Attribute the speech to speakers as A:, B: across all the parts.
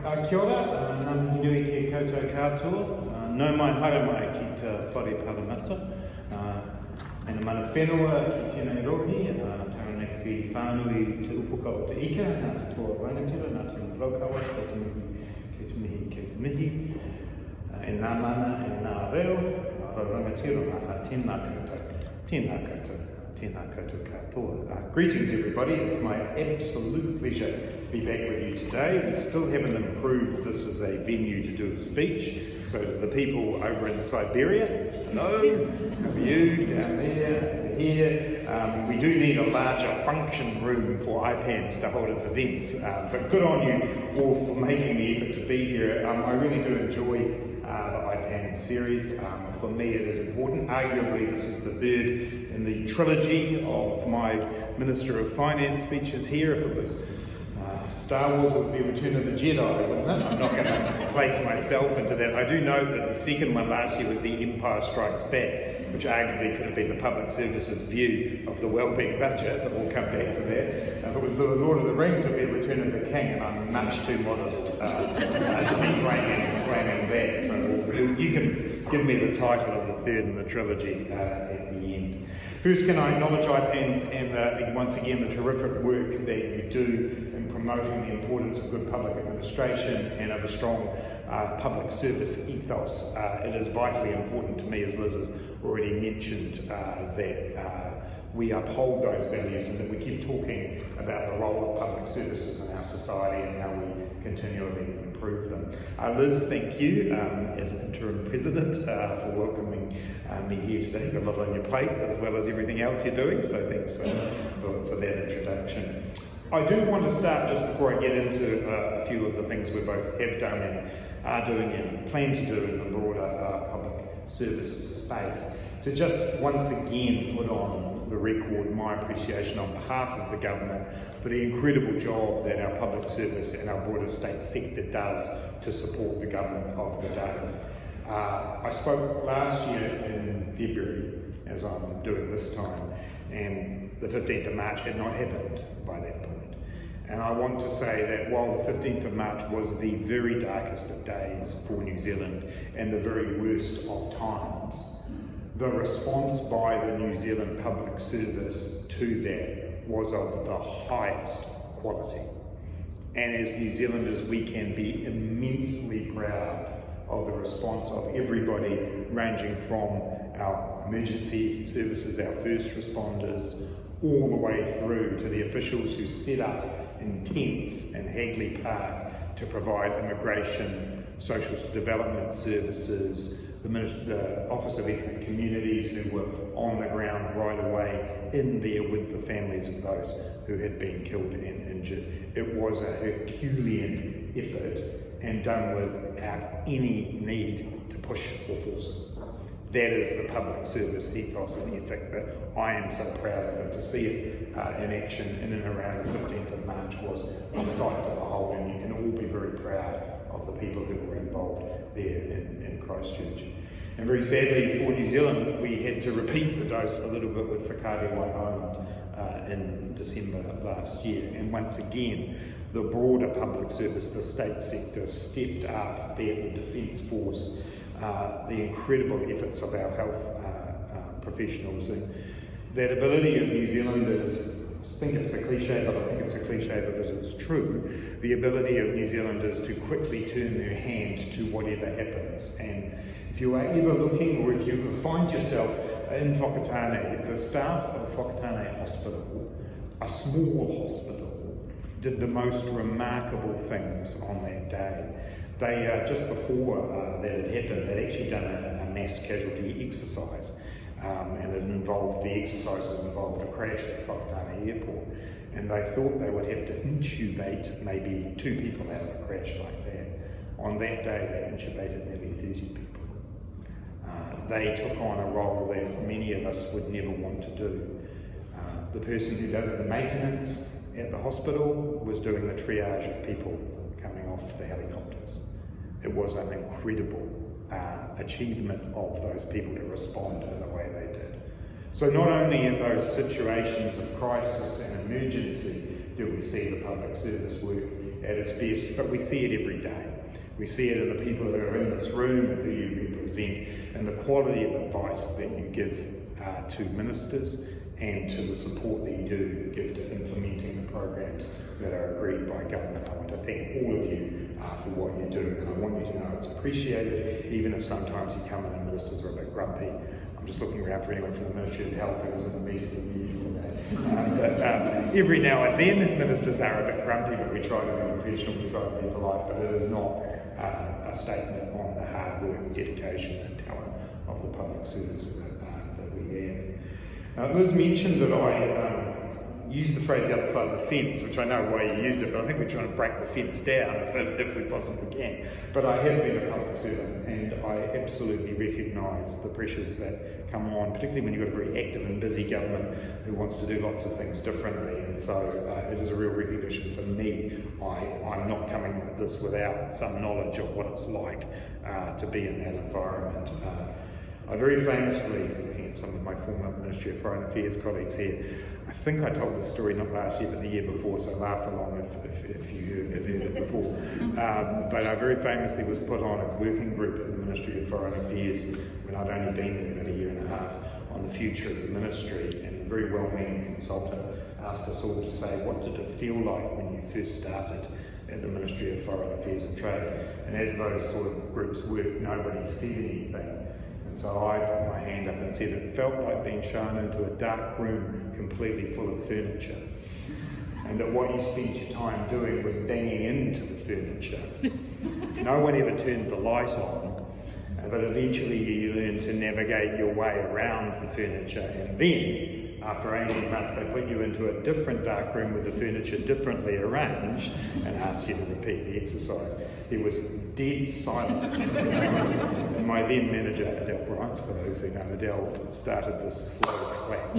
A: Kia ora, ngā nui ki koutou katoa. Nau mai haere mai ki te whare paramata. Mena mana whenua ki tēnei rohi, taranaki ki whānui te upuka o te ika, nā te toa rangatira, nā te raukawa, kei te mihi, kei te mihi. E nā mana, e nā reo, rau rangatira, tēnā koutou katoa. Greetings everybody, it's my absolute pleasure to be back with you today. We still haven't improved this as a venue to do a speech, so to the people over in Siberia, hello, how are you, down there, here. We do need a larger function room for IPANZ to hold its events, but good on you all for making the effort to be here. I really do enjoy the IPANZ series. For me it is important. Arguably this is the third in the trilogy of my Minister of Finance speeches here. If it was Star Wars, it would be Return of the Jedi, wouldn't it? I'm not going to place myself into that. I do note that the second one last year was The Empire Strikes Back, which arguably could have been the public services view of the wellbeing budget, but we'll come back to that. If it was The Lord of the Rings, it would be Return of the King, and I'm much too modest to be claiming that. So you can give me the title of the third in the trilogy at the end. First, can I acknowledge IPANZ and once again the terrific work that you do in promoting the importance of good public administration and of a strong public service ethos. It is vitally important to me, as Liz has already mentioned, that we uphold those values and that we keep talking about the role of public services in our society and how we continually improve them. Liz, thank you as interim president for welcoming me here today. You've got a lot on your plate as well as everything else you're doing, so thanks for that introduction. I do want to start, just before I get into a few of the things we both have done and are doing and plan to do in the broader public services space, to just once again put on the record my appreciation on behalf of the government for the incredible job that our public service and our broader state sector does to support the government of the day. I spoke last year in February, as I'm doing this time, and the 15th of March had not happened by that point. And I want to say that while the 15th of March was the very darkest of days for New Zealand and the very worst of times, the response by the New Zealand Public Service to that was of the highest quality. And as New Zealanders, we can be immensely proud of the response of everybody, ranging from our emergency services, our first responders, all the way through to the officials who set up in tents in Hagley Park to provide immigration, social development services, the Office of Ethnic Communities who were on the ground right away in there with the families of those who had been killed and injured. It was a Herculean effort and done without any need to push or force it. That is the public service ethos and ethic that I am so proud of, and to see it in action in and around the 15th of March was a sight to behold, and you can all be very proud of the people who were involved there in Christchurch. And very sadly for New Zealand, we had to repeat the dose a little bit with Whakaari Island in December last year, and once again the broader public service, the state sector, stepped up, be it the Defence Force, the incredible efforts of our health professionals, and that ability of New Zealanders, I think it's a cliche, but I think it's a cliche because it's true, the ability of New Zealanders to quickly turn their hand to whatever happens. And if you are ever looking, or if you find yourself in Whakatane, the staff of Whakatane Hospital, a small hospital, did the most remarkable things on that day. They, just before that had happened, they'd actually done a mass casualty exercise, and the exercise involved a crash at Whakatane Airport, and they thought they would have to intubate maybe 2 people out of a crash like that. On that day, they intubated nearly 30 people. They took on a role that many of us would never want to do. The person who does the maintenance at the hospital was doing the triage of people coming off the helicopters. It was an incredible achievement of those people to respond in the way they did. So not only in those situations of crisis and emergency do we see the public service work at its best, but we see it every day. We see it in the people that are in this room and who you represent, and the quality of advice that you give to ministers and to the support that you do give to implementing the programs that are agreed by government. I want to thank all of you for what you do, and I want you to know it's appreciated, even if sometimes you come in and ministers are a bit grumpy. I'm just looking around for anyone from the Ministry of Health who was in the meeting with me yesterday. But every now and then ministers are a bit grumpy, but we try to be professional, we try to be polite, but it is not a statement on the hard work, dedication and talent of the public service that we have. Liz mentioned that I used the phrase the other side of the fence, which I know why you used it, but I think we're trying to break the fence down if we possibly can. But I have been a public servant, and I absolutely recognise the pressures that come on, particularly when you've got a very active and busy government who wants to do lots of things differently. And so it is a real recognition for me. I'm not coming at this without some knowledge of what it's like to be in that environment. I very famously, looking at some of my former Ministry of Foreign Affairs colleagues here, I think I told this story not last year but the year before, so laugh along if you have heard it before. But I very famously was put on a working group at the Ministry of Foreign Affairs when I'd only been there about a year and a half on the future of the ministry, and a very well-meaning consultant asked us all to say, what did it feel like when you first started at the Ministry of Foreign Affairs and Trade? And as those sort of groups work, nobody said anything. So I put my hand up and said it felt like being shown into a dark room completely full of furniture, and that what you spent your time doing was banging into the furniture. No one ever turned the light on, but eventually you learn to navigate your way around the furniture, and then after 18 months they put you into a different dark room with the furniture differently arranged and asked you to repeat the exercise. There was dead silence. And my then manager, Adele Bryant, for those who know Adele, started this slow clap.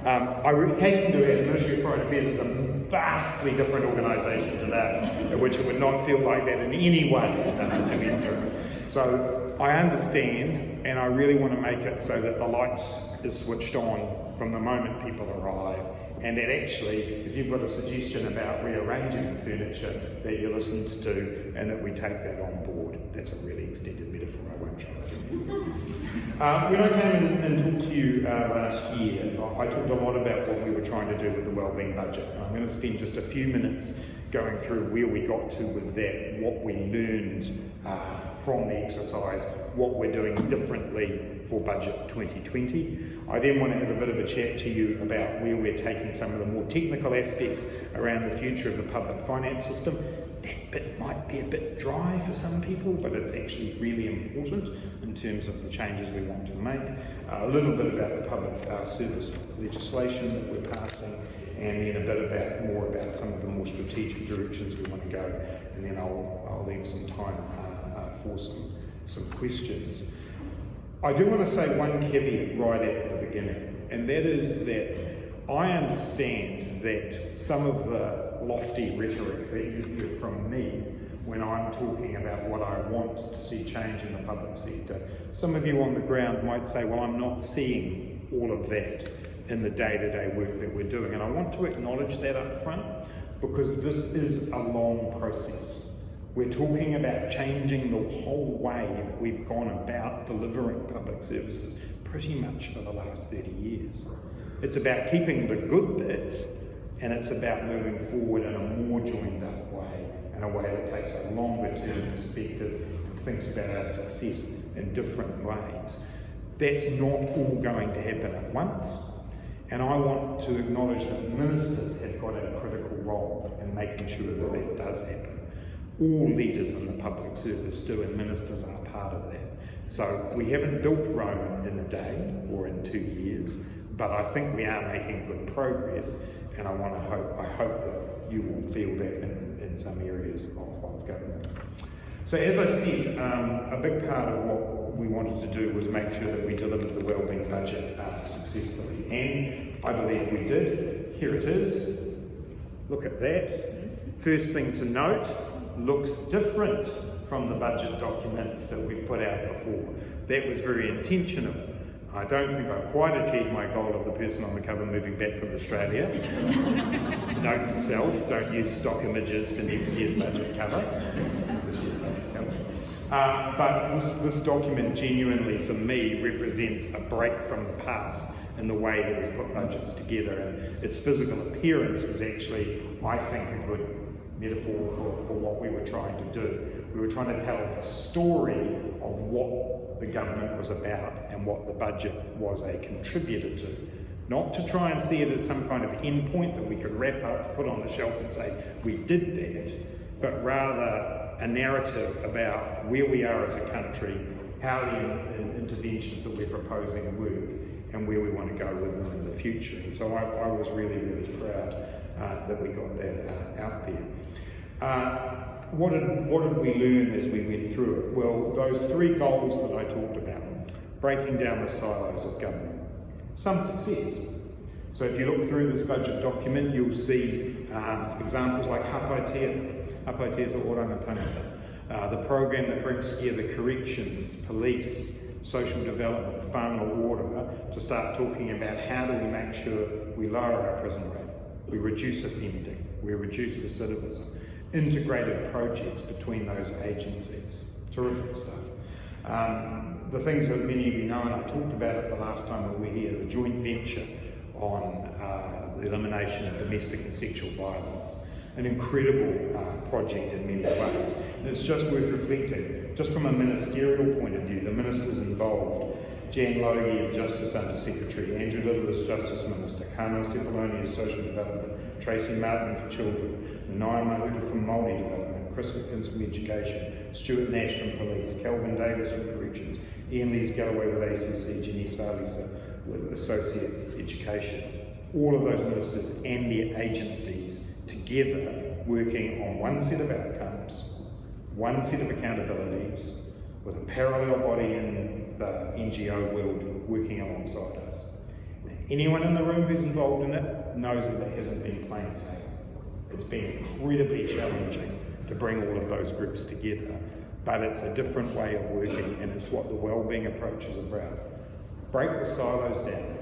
A: I hasten to add, the Ministry of Foreign Affairs is a vastly different organisation to that, at which it would not feel like that in any way to enter. So I understand, and I really want to make it so that the lights is switched on from the moment people arrive, and that actually, if you've got a suggestion about rearranging the furniture, that you're listened to and that we take that on board. That's a really extended metaphor, I won't try it anymore. When I came in and talked to you last year, I talked a lot about what we were trying to do with the wellbeing budget. I'm going to spend just a few minutes going through where we got to with that, what we learned from the exercise, what we're doing differently for Budget 2020. I then want to have a bit of a chat to you about where we're taking some of the more technical aspects around the future of the public finance system. That bit might be a bit dry for some people, but it's actually really important in terms of the changes we want to make. A little bit about the public service legislation that we're passing, and then a bit more about some of the more strategic directions we want to go, and then I'll leave some time for some questions. I do want to say one caveat right at the beginning, and that is that I understand that some of the lofty rhetoric that you hear from me when I'm talking about what I want to see change in the public sector, some of you on the ground might say, well, I'm not seeing all of that in the day-to-day work that we're doing. And I want to acknowledge that up front, because this is a long process. We're talking about changing the whole way that we've gone about delivering public services pretty much for the last 30 years. It's about keeping the good bits, and it's about moving forward in a more joined up way, in a way that takes a longer term perspective and thinks about our success in different ways. That's not all going to happen at once, and I want to acknowledge that ministers have got a critical role in making sure that that does happen. All leaders in the public service do, and ministers are part of that. So we haven't built Rome in a day or in 2 years, but I think we are making good progress, and I hope that you will feel that in some areas of government. So as I said, a big part of what we wanted to do was make sure that we delivered the wellbeing budget successfully, and I believe we did. Here it is. Look at that. First thing to note, looks different from the budget documents that we've put out before. That was very intentional. I don't think I've quite achieved my goal of the person on the cover moving back from Australia. Note to self, don't use stock images for next year's budget cover. But this document genuinely, for me, represents a break from the past in the way that we put budgets together. And its physical appearance is actually, I think, a good metaphor for what we were trying to do. We were trying to tell the story of what the government was about and what the budget was a contributor to. Not to try and see it as some kind of endpoint that we could wrap up, put on the shelf and say, we did that, but rather a narrative about where we are as a country, how the interventions that we're proposing work, and where we want to go with them in the future. And so I was really, really proud that we got that out there. What did we learn as we went through it? Well, those three goals that I talked about, breaking down the silos of government, some success. So if you look through this budget document, you'll see examples like Hapatea to Orangatangata, the program that brings together corrections, police, social development, whānau order, to start talking about how do we make sure we lower our prison rate, we reduce offending, we reduce recidivism, integrated projects between those agencies. Terrific stuff. The things that many of you know, and I talked about it the last time we were here, the joint venture on the elimination of domestic and sexual violence. An incredible project in many ways. And it's just worth reflecting, just from a ministerial point of view, the ministers involved, Jan Logie, Justice Under Secretary, Andrew Little as Justice Minister, Kano Sepuloni as Social Development, Tracy Martin for Children, Naya Mahuta from Māori Development, Chris Wickens from Education, Stuart Nash from Police, Kelvin Davis from Corrections, Ian Lees Galloway with ACC, Janice Salisa with Associate Education. All of those ministers and their agencies together working on one set of outcomes, one set of accountabilities, with a parallel body in the NGO world working alongside us. Anyone in the room who's involved in it knows that it hasn't been plain sailing. It's been incredibly challenging to bring all of those groups together, but it's a different way of working, and it's what the wellbeing approach is about. Break the silos down.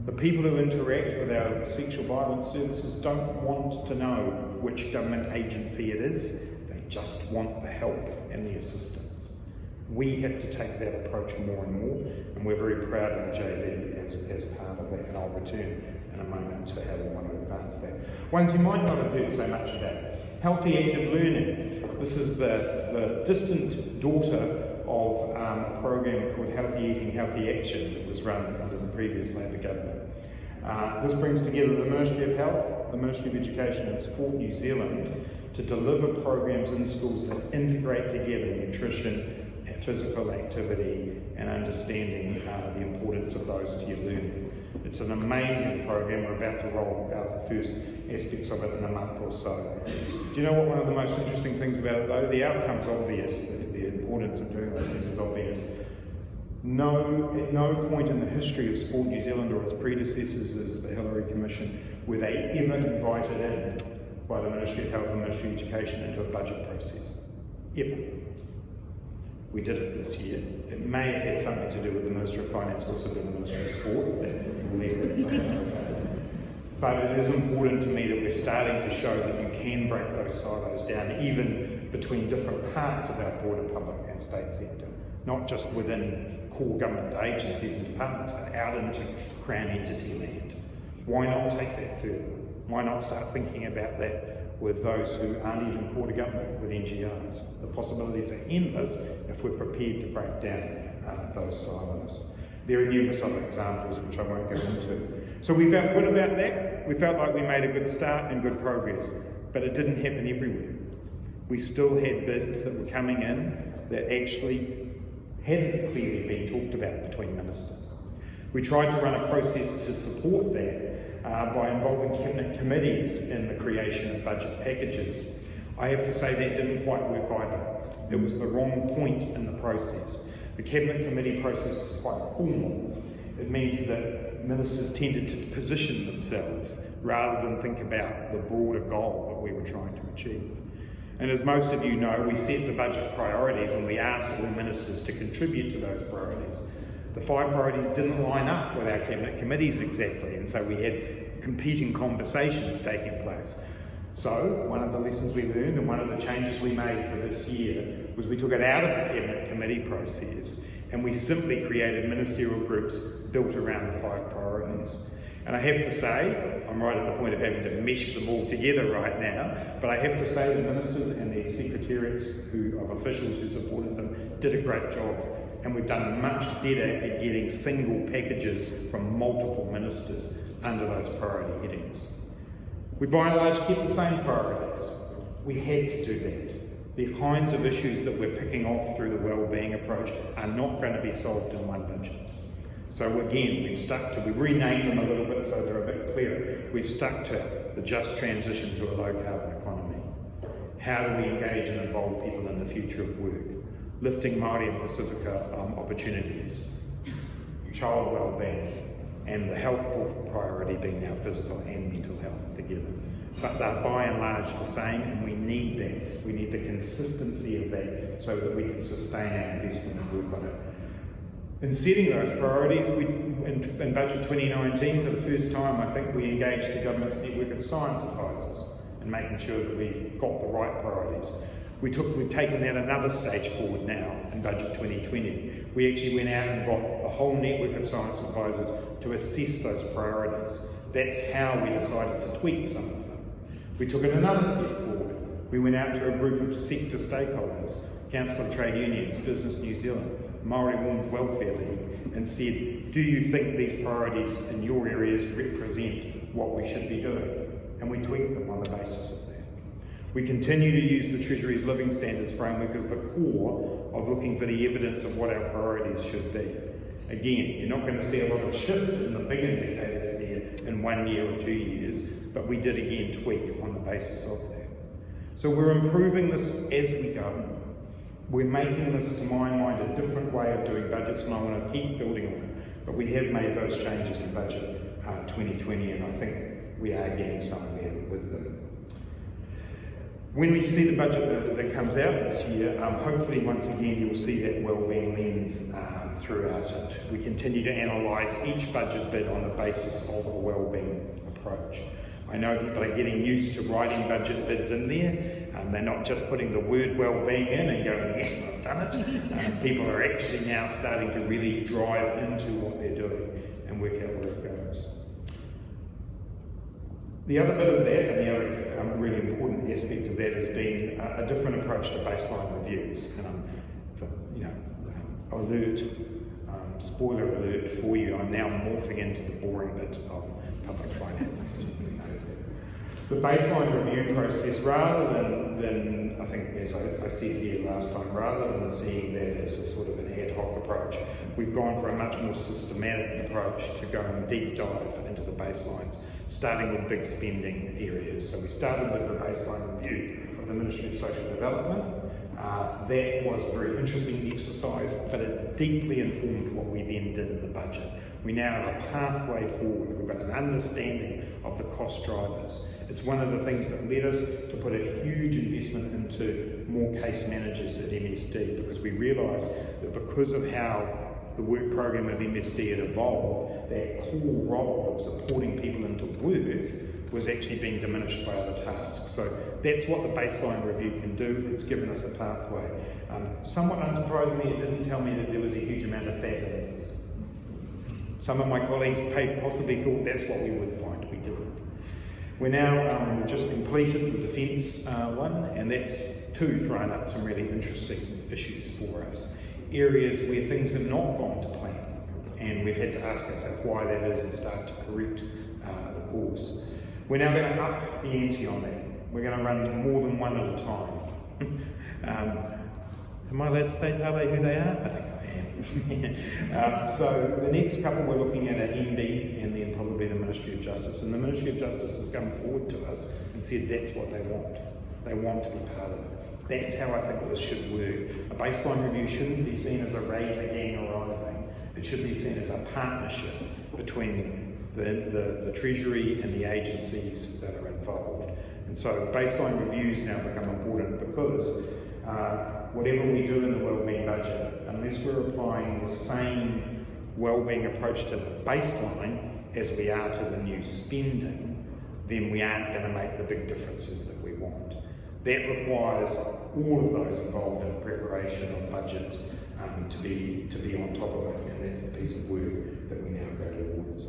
A: The people who interact with our sexual violence services don't want to know which government agency it is, they just want the help and the assistance. We have to take that approach more and more, and we're very proud of the JV as part of that, and I'll return in a moment to how we want to advance that. Ones you might not have heard so much about, healthy active learning. This is the distant daughter of a program called Healthy Eating, Healthy Action that was run under the previous Labor government. This brings together the Ministry of Health, the Ministry of Education and Sport New Zealand to deliver programs in schools that integrate together nutrition, physical activity and understanding the importance of those to your learning. It's an amazing program. We're about to roll out the first aspects of it in a month or so. Do you know what one of the most interesting things about it though? The outcome's obvious, the importance of doing those things is obvious. At no point in the history of Sport New Zealand or its predecessors as the Hillary Commission were they ever invited in by the Ministry of Health and Ministry of Education into a budget process. Ever. We did it this year. It may have had something to do with the Minister of Finance, also been the Minister of Sport. That's but it is important to me that we're starting to show that you can break those silos down, even between different parts of our broader public and state sector, not just within core government agencies and departments, but out into Crown entity land. Why not take that further? Why not start thinking about that with those who aren't even core to government, with NGOs? The possibilities are endless if we're prepared to break down those silos. There are numerous other examples which I won't go into. So we felt good about that. We felt like we made a good start and good progress, but it didn't happen everywhere. We still had bids that were coming in that actually hadn't clearly been talked about between ministers. We tried to run a process to support that by involving cabinet committees in the creation of budget packages. I have to say that didn't quite work either. It was the wrong point in the process. The cabinet committee process is quite formal. It means that ministers tended to position themselves rather than think about the broader goal that we were trying to achieve. And as most of you know, we set the budget priorities and we asked all ministers to contribute to those priorities. The 5 priorities didn't line up with our cabinet committees exactly, and so we had competing conversations taking place. So one of the lessons we learned and one of the changes we made for this year was we took it out of the cabinet committee process and we simply created ministerial groups built around the 5 priorities. And I have to say, I'm right at the point of having to mesh them all together right now, but I have to say the ministers and the secretariats of officials who supported them did a great job. And we've done much better at getting single packages from multiple ministers under those priority headings. We by and large kept the same priorities. We had to do that. The kinds of issues that we're picking off through the wellbeing approach are not going to be solved in one budget. So again, we renamed them a little bit so they're a bit clearer. We've stuck to the just transition to a low carbon economy. How do we engage and involve people in the future of work? Lifting Māori and Pacifica opportunities, child wellbeing, and the health priority being now physical and mental health together. But they're by and large the same, and we need that. We need the consistency of that so that we can sustain our investment and work on it. In setting those priorities, in Budget 2019, for the first time, I think we engaged the government's network of science advisors in making sure that we got the right priorities. We've taken that another stage forward now in Budget 2020. We actually went out and got a whole network of science advisors to assess those priorities. That's how we decided to tweak some of them. We took it another step forward. We went out to a group of sector stakeholders, Council of Trade Unions, Business New Zealand, Māori Women's Welfare League, and said, do you think these priorities in your areas represent what we should be doing? And we tweaked them on the basis of that. We continue to use the Treasury's Living Standards framework as the core of looking for the evidence of what our priorities should be. Again, you're not going to see a lot of shift in the big indicators there in 1 year or 2 years, but we did again tweak on the basis of that. So we're improving this as we go. We're making this, to my mind, a different way of doing budgets, and I want to keep building on it. But we have made those changes in Budget 2020, and I think we are getting somewhere with them. When we see the budget that comes out this year, hopefully once again you'll see that wellbeing lens throughout it. We continue to analyse each budget bid on the basis of a wellbeing approach. I know people are getting used to writing budget bids in there. They're not just putting the word wellbeing in and going, yes, I've done it. People are actually now starting to really drive into what they're doing and work out where it goes. The other bit of that, and the other really important aspect of that, has been a different approach to baseline reviews. And spoiler alert for you, I'm now morphing into the boring bit of public finance. The baseline review process, rather than I think, as I said here last time, rather than seeing that as a sort of an ad hoc approach, we've gone for a much more systematic approach to go and deep dive into the baselines, starting with big spending areas. So we started with the baseline review of the Ministry of Social Development. That was a very interesting exercise, but it deeply informed what we then did in the budget. We now have a pathway forward. We've got an understanding of the cost drivers. It's one of the things that led us to put a huge investment into more case managers at MSD, because we realised that because of how the work program of MSD had evolved, that core role of supporting people into work was actually being diminished by other tasks. So that's what the baseline review can do. It's given us a pathway. Somewhat unsurprisingly, it didn't tell me that there was a huge amount of fat in the system. Some of my colleagues possibly thought that's what we would find. We didn't. We're now just completed the defence one, and that's thrown up some really interesting issues for us. Areas where things have not gone to plan, and we've had to ask ourselves why that is and start to correct the course. We're now going to up the ante on that. We're going to run more than one at a time. Am I allowed to say, Tale, who they are? I think I am. So the next couple we're looking at are MB and then probably the Ministry of Justice. And the Ministry of Justice has come forward to us and said that's what they want. They want to be part of it. That's how I think this should work. A baseline review shouldn't be seen as a razor gang or anything. It should be seen as a partnership between the Treasury and the agencies that are involved. And so baseline reviews now become important because whatever we do in the wellbeing budget, unless we're applying the same wellbeing approach to the baseline as we are to the new spending, then we aren't going to make the big differences that we want. That requires all of those involved in preparation of budgets to be on top of it, and that's the piece of work that we now go towards.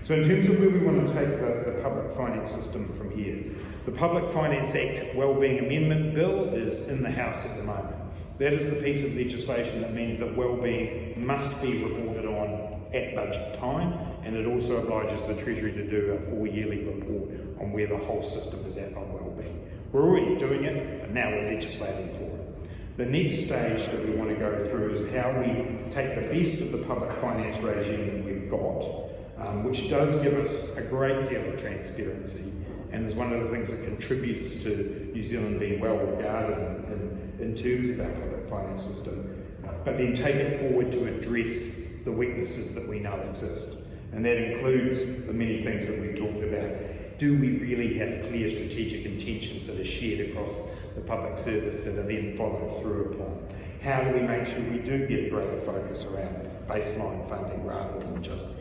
A: So in terms of where we want to take the public finance system from here, the Public Finance Act Wellbeing Amendment Bill is in the House at the moment. That is the piece of legislation that means that wellbeing must be reported on at budget time, and it also obliges the Treasury to do a 4-yearly report on where the whole system is at on wellbeing. We're already doing it, and now we're legislating for it. The next stage that we want to go through is how we take the best of the public finance regime that we've got, which does give us a great deal of transparency, and is one of the things that contributes to New Zealand being well regarded in terms of our public finance system, but then take it forward to address the weaknesses that we know exist. And that includes the many things that we've talked about. Do we really have clear strategic intentions that are shared across the public service that are then followed through upon? How do we make sure we do get a greater focus around baseline funding rather than just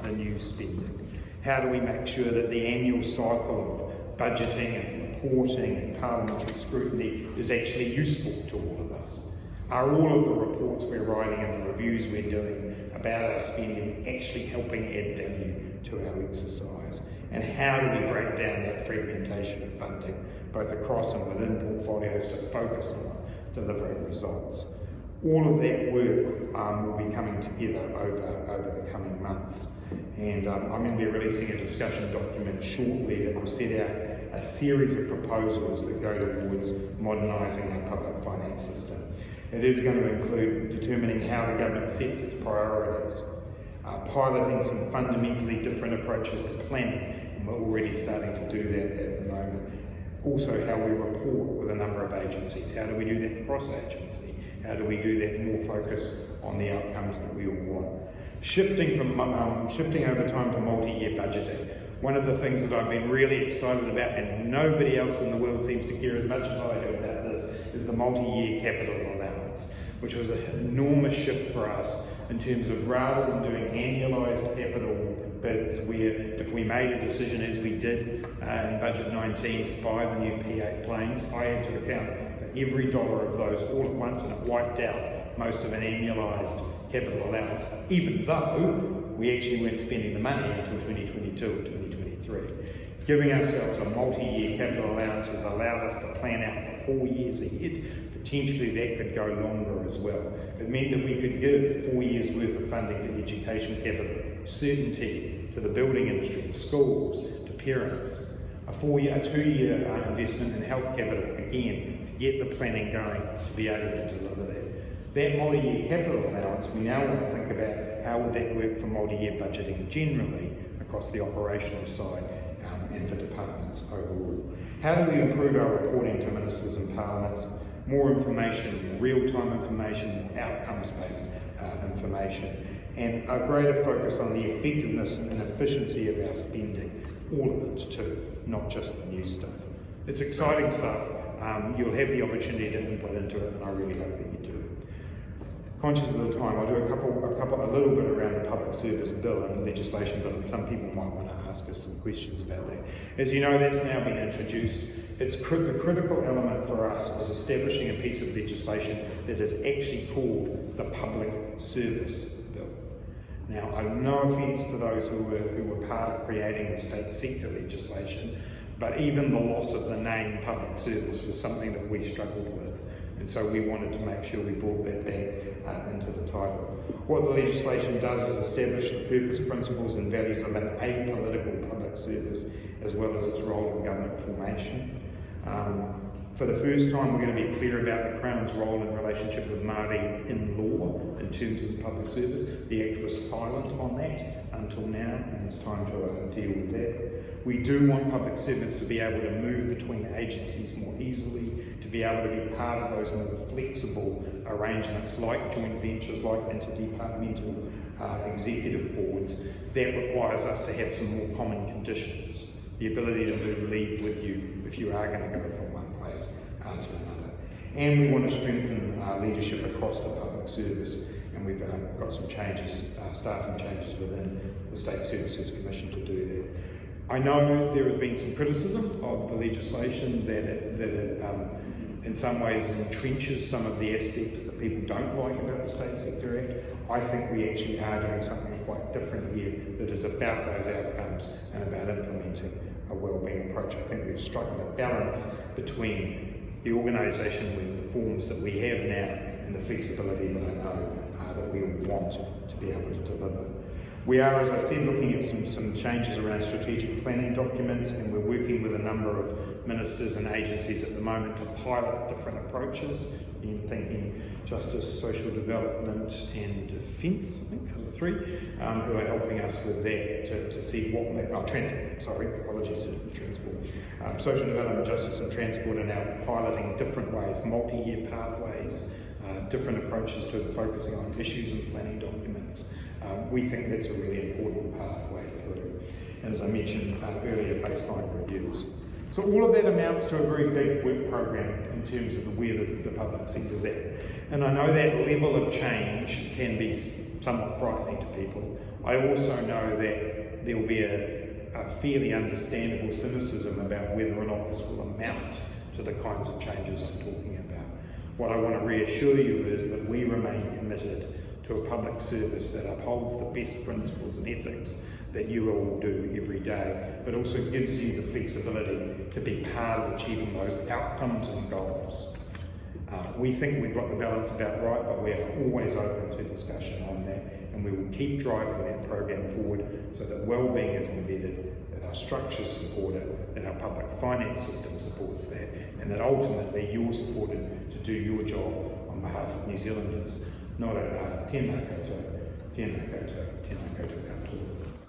A: the new spending? How do we make sure that the annual cycle of budgeting and reporting and parliamentary scrutiny is actually useful to all of us? Are all of the reports we're writing and the reviews we're doing about our spending actually helping add value to our exercise? And how do we break down that fragmentation of funding, both across and within portfolios, to focus on delivering results? All of that work will be coming together over the coming months. And I'm going to be releasing a discussion document shortly that will set out a series of proposals that go towards modernising our public finance system. It is going to include determining how the government sets its priorities, piloting some fundamentally different approaches to planning, and we're already starting to do that at the moment. Also, how we report with a number of agencies. How do we do that cross-agency? How do we do that more focused on the outcomes that we all want? Shifting over time to multi-year budgeting. One of the things that I've been really excited about, and nobody else in the world seems to care as much as I do about this, is the multi-year capital allowance, which was an enormous shift for us in terms of, rather than doing annualised capital bids, where if we made a decision, as we did in Budget 19, to buy the new P8 planes, I had to account for every dollar of those all at once, and it wiped out most of an annualised capital allowance, even though we actually weren't spending the money until 2022 or 2023. Giving ourselves a multi-year capital allowance has allowed us to plan out for 4 years ahead. Potentially that could go longer as well. It meant that we could give 4 years worth of funding for education capital, certainty to the building industry, to schools, to parents, a 2-year investment in health capital, again, to get the planning going to be able to deliver that. That multi-year capital allowance, we now want to think about how would that work for multi-year budgeting generally across the operational side and for departments overall. How do we improve our reporting to ministers and parliaments? More information, real-time information, outcomes-based information, and a greater focus on the effectiveness and efficiency of our spending, all of it too, not just the new stuff. It's exciting stuff. You'll have the opportunity to input into it, and I really hope that you do. Conscious of the time, I'll do a little bit around the public service bill and legislation bill, and some people might want to ask us some questions about that. As you know, that's now been introduced. It's the critical element for us is establishing a piece of legislation that is actually called the Public Service Bill. Now, no offence to those who were part of creating the state sector legislation, but even the loss of the name public service was something that we struggled with. And so we wanted to make sure we brought that back into the title. What the legislation does is establish the purpose, principles and values of an apolitical public service, as well as its role in government formation. For the first time, we're going to be clear about the Crown's role in relationship with Māori in law in terms of the public service. The Act was silent on that until now, and it's time to deal with that. We do want public servants to be able to move between agencies more easily, to be able to be part of those more flexible arrangements like joint ventures, like interdepartmental executive boards. That requires us to have some more common conditions. The ability to move leave with you if you are going to go from one place to another. And we want to strengthen leadership across the public service. and we've got some changes, staffing changes within the State Services Commission to do that. I know there has been some criticism of the legislation that it in some ways entrenches some of the aspects that people don't like about the State Sector Act. I think we actually are doing something quite different here that is about those outcomes and about implementing a wellbeing approach. I think we've struck a balance between the organisation reforms that we have now and the flexibility that I know that we all want to be able to deliver. We are, as I said, looking at some changes around strategic planning documents, and we're working with a number of ministers and agencies at the moment to pilot different approaches in thinking justice, social development and defence, I think are the three, who are helping us with that to see what, transport. Social development, justice and transport are now piloting different ways, multi-year pathways, different approaches to focusing on issues and planning documents. We think that's a really important pathway through. And as I mentioned earlier, baseline reviews. So all of that amounts to a very big work program in terms of where the public sector's at. And I know that level of change can be somewhat frightening to people. I also know that there will be a fairly understandable cynicism about whether or not this will amount to the kinds of changes I'm talking about. What I want to reassure you is that we remain committed to a public service that upholds the best principles and ethics that you all do every day, but also gives you the flexibility to be part of achieving those outcomes and goals. We think we've got the balance about right, but we are always open to discussion on that, and we will keep driving that program forward so that wellbeing is embedded, that our structures support it, that our public finance system supports that, and that ultimately you're supported to do your job on behalf of New Zealanders. Nō reira, tēnā koutou, tēnā koutou, tēnā koutou katoa.